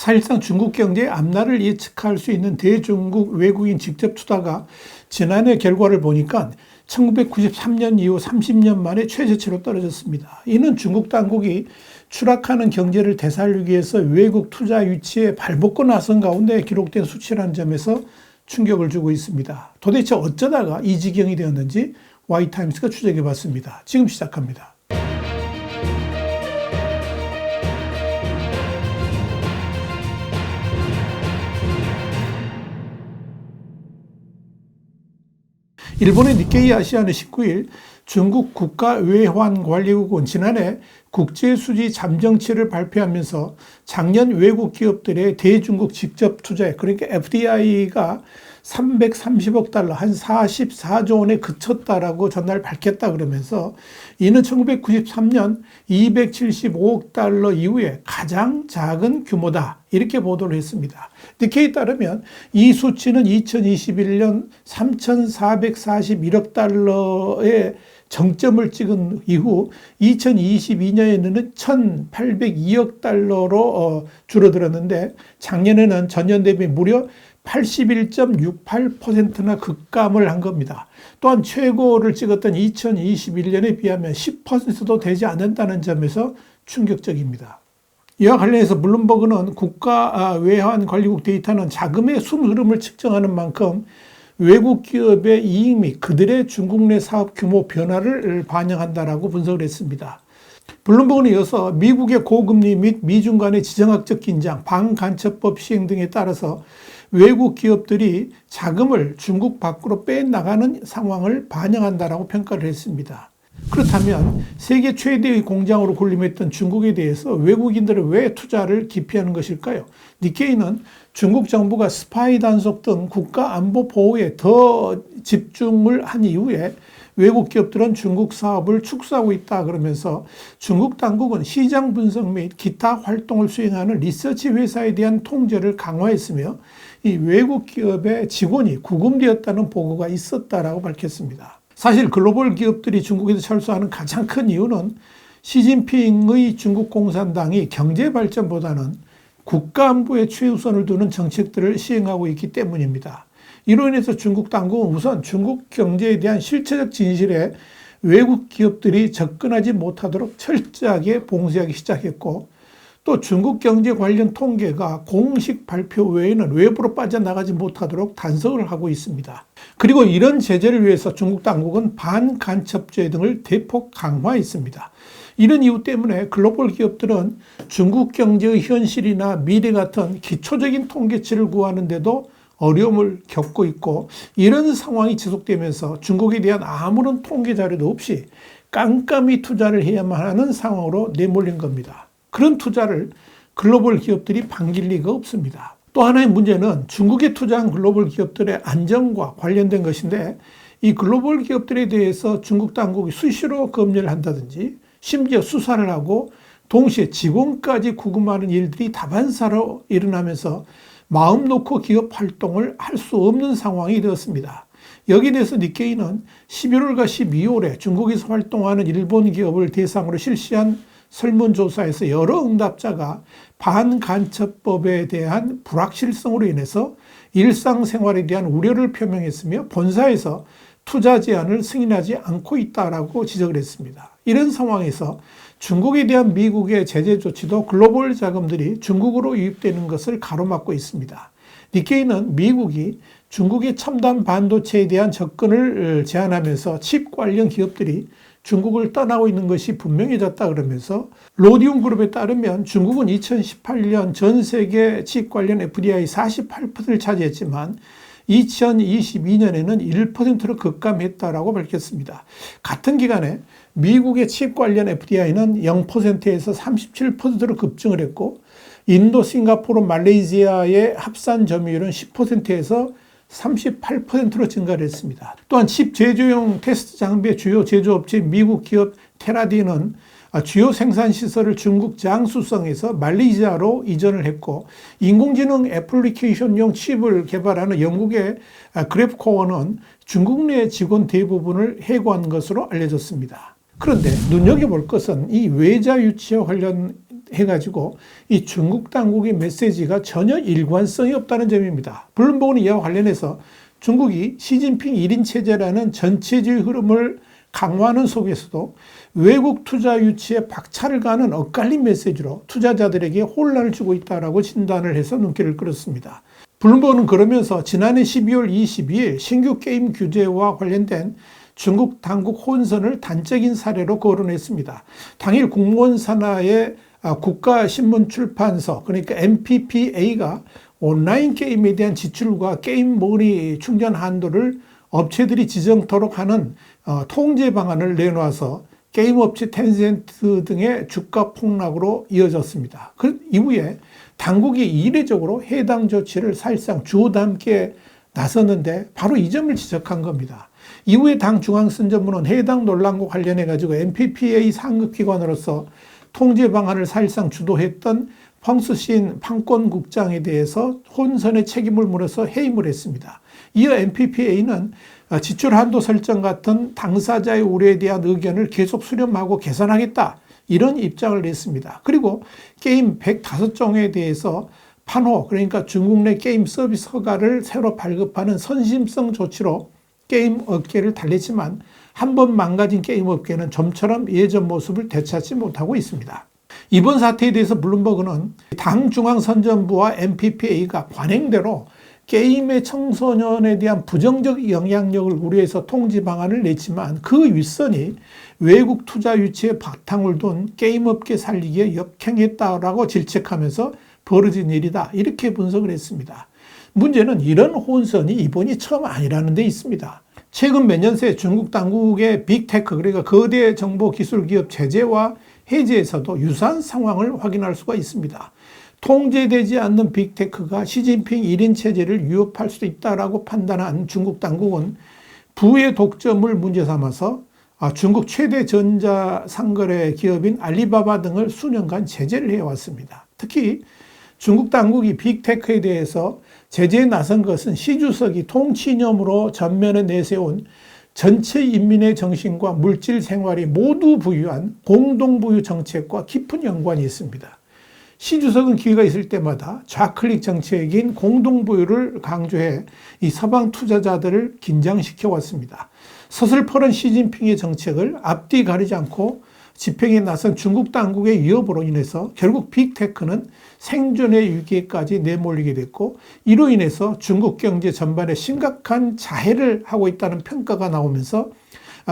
사실상 중국 경제의 앞날을 예측할 수 있는 대중국 외국인 직접 투자가 지난해 결과를 보니까 1993년 이후 30년 만에 최저치로 떨어졌습니다. 이는 중국 당국이 추락하는 경제를 되살리기 위해서 외국 투자 유치에 발벗고 나선 가운데 기록된 수치라는 점에서 충격을 주고 있습니다. 도대체 어쩌다가 이 지경이 되었는지 Y타임스가 추적해 봤습니다. 지금 시작합니다. 일본의 니케이 아시아는 19일 중국 국가외환관리국은 지난해 국제수지 잠정치를 발표하면서 작년 외국 기업들의 대중국 직접 투자액, 그러니까 FDI가 330억 달러, 한 44조 원에 그쳤다라고 전날 밝혔다 그러면서 이는 1993년 275억 달러 이후에 가장 작은 규모다, 이렇게 보도를 했습니다. 니케이에 따르면 이 수치는 2021년 3,441억 달러의 정점을 찍은 이후 2022년에는 1,802억 달러로 줄어들었는데 작년에는 전년 대비 무려 81.68%나 급감을 한 겁니다. 또한 최고를 찍었던 2021년에 비하면 10%도 되지 않는다는 점에서 충격적입니다. 이와 관련해서 블룸버그는 국가외환관리국 데이터는 자금의 순 흐름을 측정하는 만큼 외국 기업의 이익 및 그들의 중국 내 사업 규모 변화를 반영한다라고 분석을 했습니다. 블룸버그는 이어서 미국의 고금리 및 미중 간의 지정학적 긴장, 반간첩법 시행 등에 따라서 외국 기업들이 자금을 중국 밖으로 빼나가는 상황을 반영한다라고 평가를 했습니다. 그렇다면 세계 최대의 공장으로 군림했던 중국에 대해서 외국인들은 왜 투자를 기피하는 것일까요? 니케이는 중국 정부가 스파이 단속 등 국가 안보 보호에 더 집중을 한 이후에 외국 기업들은 중국 사업을 축소하고 있다 그러면서 중국 당국은 시장 분석 및 기타 활동을 수행하는 리서치 회사에 대한 통제를 강화했으며 이 외국 기업의 직원이 구금되었다는 보고가 있었다라고 밝혔습니다. 사실 글로벌 기업들이 중국에서 철수하는 가장 큰 이유는 시진핑의 중국 공산당이 경제 발전보다는 국가 안보에 최우선을 두는 정책들을 시행하고 있기 때문입니다. 이로 인해서 중국 당국은 우선 중국 경제에 대한 실체적 진실에 외국 기업들이 접근하지 못하도록 철저하게 봉쇄하기 시작했고, 또 중국 경제 관련 통계가 공식 발표 외에는 외부로 빠져나가지 못하도록 단속을 하고 있습니다. 그리고 이런 제재를 위해서 중국 당국은 반간첩죄 등을 대폭 강화했습니다. 이런 이유 때문에 글로벌 기업들은 중국 경제의 현실이나 미래 같은 기초적인 통계치를 구하는데도 어려움을 겪고 있고, 이런 상황이 지속되면서 중국에 대한 아무런 통계 자료도 없이 깜깜이 투자를 해야만 하는 상황으로 내몰린 겁니다. 그런 투자를 글로벌 기업들이 반길 리가 없습니다. 또 하나의 문제는 중국에 투자한 글로벌 기업들의 안정과 관련된 것인데, 이 글로벌 기업들에 대해서 중국 당국이 수시로 검열을 한다든지 심지어 수사를 하고 동시에 직원까지 구금하는 일들이 다반사로 일어나면서 마음 놓고 기업 활동을 할 수 없는 상황이 되었습니다. 여기에 대해서 니케이는 11월과 12월에 중국에서 활동하는 일본 기업을 대상으로 실시한 설문조사에서 여러 응답자가 반간첩법에 대한 불확실성으로 인해서 일상생활에 대한 우려를 표명했으며 본사에서 투자 제한을 승인하지 않고 있다라고 지적을 했습니다. 이런 상황에서 중국에 대한 미국의 제재 조치도 글로벌 자금들이 중국으로 유입되는 것을 가로막고 있습니다. 니케이는 미국이 중국의 첨단 반도체에 대한 접근을 제한하면서 칩 관련 기업들이 중국을 떠나고 있는 것이 분명해졌다 그러면서 로디움 그룹에 따르면 중국은 2018년 전 세계 칩 관련 FDI 48%를 차지했지만 2022년에는 1%로 급감했다라고 밝혔습니다. 같은 기간에 미국의 칩 관련 FDI는 0%에서 37%로 급증을 했고, 인도, 싱가포르, 말레이시아의 합산 점유율은 10%에서 38%로 증가를 했습니다. 또한 칩 제조용 테스트 장비의 주요 제조업체인 미국 기업 테라디는 주요 생산시설을 중국 장수성에서 말레이시아로 이전을 했고, 인공지능 애플리케이션용 칩을 개발하는 영국의 그래프코어는 중국 내 직원 대부분을 해고한 것으로 알려졌습니다. 그런데 눈여겨볼 것은 이 외자 유치와 관련된 해가지고 이 중국 당국의 메시지가 전혀 일관성이 없다는 점입니다. 블룸버그는 이와 관련해서 중국이 시진핑 1인 체제라는 전체주의 흐름을 강화하는 속에서도 외국 투자 유치에 박차를 가하는 엇갈린 메시지로 투자자들에게 혼란을 주고 있다고 진단을 해서 눈길을 끌었습니다. 블룸버그는 그러면서 지난해 12월 22일 신규 게임 규제와 관련된 중국 당국 혼선을 단적인 사례로 거론했습니다. 당일 공무원 산하의 국가신문출판서 그러니까 MPPA가 온라인 게임에 대한 지출과 게임 머니 충전 한도를 업체들이 지정토록 하는 통제 방안을 내놓아서 게임 업체 텐센트 등의 주가 폭락으로 이어졌습니다. 그 이후에 당국이 이례적으로 해당 조치를 사실상 주워 담게 나섰는데 바로 이 점을 지적한 겁니다. 이후에 당 중앙선전부는 해당 논란과 관련해 가지고 MPPA 상급기관으로서 통제 방안을 사실상 주도했던 펑스신 판권국장에 대해서 혼선의 책임을 물어서 해임을 했습니다. 이어 MPPA는 지출 한도 설정 같은 당사자의 우려에 대한 의견을 계속 수렴하고 개선하겠다 이런 입장을 냈습니다. 그리고 게임 105종에 대해서 판호 그러니까 중국 내 게임 서비스 허가를 새로 발급하는 선심성 조치로 게임 업계를 달랬지만 한 번 망가진 게임 업계는 좀처럼 예전 모습을 되찾지 못하고 있습니다. 이번 사태에 대해서 블룸버그는 당 중앙선전부와 MPPA가 관행대로 게임의 청소년에 대한 부정적 영향력을 우려해서 통제 방안을 냈지만 그 윗선이 외국 투자 유치에 바탕을 둔 게임업계 살리기에 역행했다라고 질책하면서 벌어진 일이다 이렇게 분석을 했습니다. 문제는 이런 혼선이 이번이 처음 아니라는 데 있습니다. 최근 몇 년 새 중국 당국의 빅테크 그러니까 거대 정보 기술 기업 제재와 해제에서도 유사한 상황을 확인할 수가 있습니다. 통제되지 않는 빅테크가 시진핑 1인 체제를 위협할 수도 있다라고 판단한 중국 당국은 부의 독점을 문제 삼아서 중국 최대 전자상거래 기업인 알리바바 등을 수년간 제재를 해왔습니다. 특히 중국 당국이 빅테크에 대해서 제재에 나선 것은 시 주석이 통치념으로 전면에 내세운 전체 인민의 정신과 물질 생활이 모두 부유한 공동부유 정책과 깊은 연관이 있습니다. 시 주석은 기회가 있을 때마다 좌클릭 정책인 공동부유를 강조해 이 서방 투자자들을 긴장시켜 왔습니다. 서슬퍼런 시진핑의 정책을 앞뒤 가리지 않고 집행에 나선 중국 당국의 위협으로 인해서 결국 빅테크는 생존의 위기에까지 내몰리게 됐고 이로 인해서 중국 경제 전반에 심각한 자해를 하고 있다는 평가가 나오면서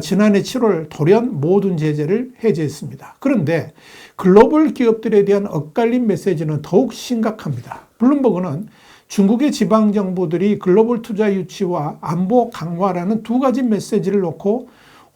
지난해 7월 돌연 모든 제재를 해제했습니다. 그런데 글로벌 기업들에 대한 엇갈린 메시지는 더욱 심각합니다. 블룸버그는 중국의 지방정부들이 글로벌 투자 유치와 안보 강화라는 두 가지 메시지를 놓고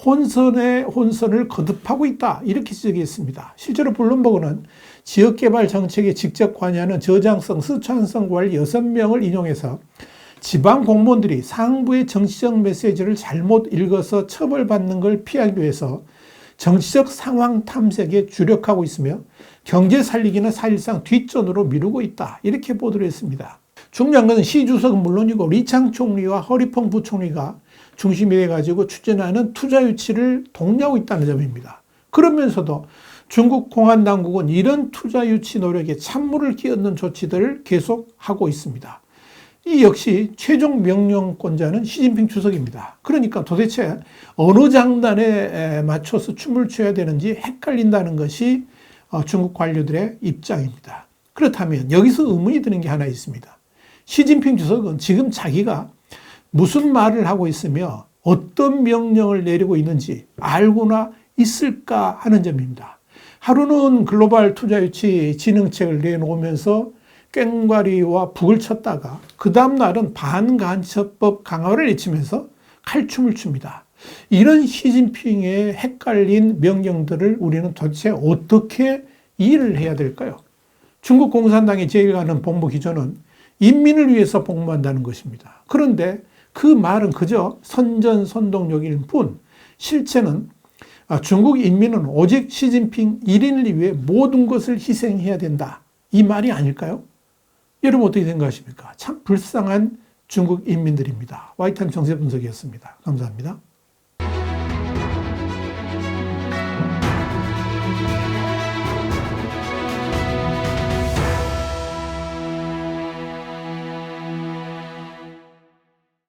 혼선을 거듭하고 있다 이렇게 지적했습니다. 실제로 블룸버그는 지역개발 정책에 직접 관여하는 저장성, 스촨성 관리 6명을 인용해서 지방 공무원들이 상부의 정치적 메시지를 잘못 읽어서 처벌받는 걸 피하기 위해서 정치적 상황 탐색에 주력하고 있으며 경제 살리기는 사실상 뒷전으로 미루고 있다 이렇게 보도를 했습니다. 중요한 것은 시 주석은 물론이고 리창 총리와 허리펑 부총리가 중심이 돼가지고 추진하는 투자 유치를 독려하고 있다는 점입니다. 그러면서도 중국 공안당국은 이런 투자 유치 노력에 찬물을 끼얹는 조치들을 계속하고 있습니다. 이 역시 최종 명령권자는 시진핑 주석입니다. 그러니까 도대체 어느 장단에 맞춰서 춤을 춰야 되는지 헷갈린다는 것이 중국 관료들의 입장입니다. 그렇다면 여기서 의문이 드는 게 하나 있습니다. 시진핑 주석은 지금 자기가 무슨 말을 하고 있으며 어떤 명령을 내리고 있는지 알고나 있을까 하는 점입니다. 하루는 글로벌 투자 유치 진흥책을 내놓으면서 꽹과리와 북을 쳤다가 그 다음 날은 반간첩법 강화를 외치면서 칼춤을 춥니다. 이런 시진핑의 헷갈린 명령들을 우리는 도대체 어떻게 이해를 해야 될까요? 중국 공산당의 제일 가는 복무 기조는 인민을 위해서 복무한다는 것입니다. 그런데 그 말은 그저 선전선동력일 뿐 실체는 중국 인민은 오직 시진핑 1인을 위해 모든 것을 희생해야 된다. 이 말이 아닐까요? 여러분 어떻게 생각하십니까? 참 불쌍한 중국 인민들입니다. 와이탄 정세 분석이었습니다. 감사합니다.